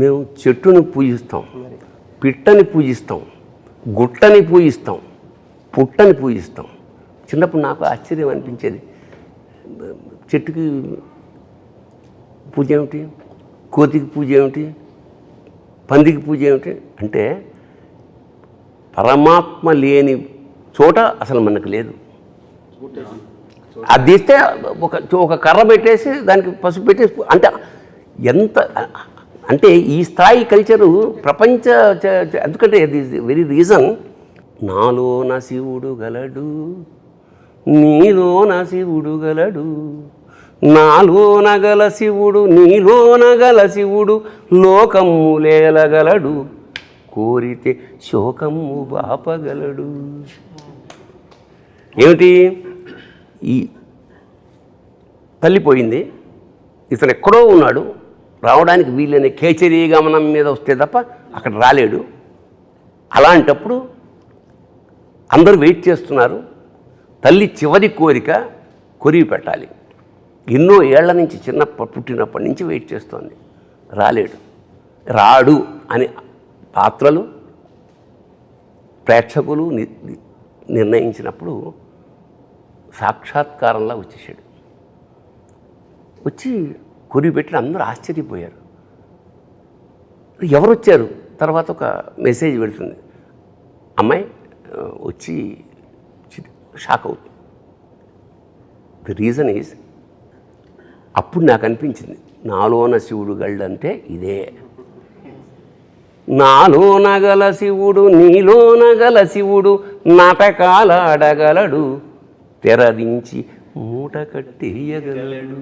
మేము చెట్టును పూజిస్తాం, పిట్టని పూజిస్తాం, గుట్టని పూజిస్తాం, పుట్టని పూజిస్తాం. చిన్నప్పుడు నాకు ఆశ్చర్యం అనిపించేది, చెట్టుకి పూజ ఏమిటి, కోతికి పూజ ఏమిటి, పందికి పూజ ఏమిటి అంటే పరమాత్మ లేని చోట అసలు మనకు లేదు. అది తీస్తే ఒక కర్ర పెట్టేసి దానికి పసుపు పెట్టేసి అంటే ఎంత అంటే ఈ స్థాయి కల్చరు ప్రపంచ ఎందుకంటే ఇది వెరీ రీజన్. నాలోన శివుడు గలడు, నీలోన శివుడు గలడు, నాలోన గల శివుడు నీలోన గల శివుడు లోకము లేలగలడు, కోరితే శోకము బాపగలడు. ఏమిటి? ఈ తల్లిపోయింది, ఇతను ఎక్కడో ఉన్నాడు, రావడానికి వీళ్ళని కేచరీ గమనం మీద వస్తే తప్ప అక్కడ రాలేడు. అలాంటప్పుడు అందరూ వెయిట్ చేస్తున్నారు. తల్లి చివరి కోరిక కొరివి పెట్టాలి. ఎన్నో ఏళ్ల నుంచి పుట్టినప్పటి నుంచి వెయిట్ చేస్తోంది, రాడు అని పాత్రలు ప్రేక్షకులు నిర్ణయించినప్పుడు సాక్షాత్కారంలా వచ్చేసాడు. వచ్చి కొరివి పెట్టి అందరూ ఆశ్చర్యపోయారు. ఎవరు వచ్చారు? తర్వాత ఒక మెసేజ్ పెడుతుంది, అమ్మాయి వచ్చి షాక్ అవుతుంది. ది రీజన్ ఈజ్, అప్పుడు నాకు అనిపించింది నాలోన శివుడు గల్డంటే ఇదే. నాలోన గల శివుడు నీలోన గల శివుడు నాటకాలాడగలడు, తెరదించి మూట కట్టేయగలడు.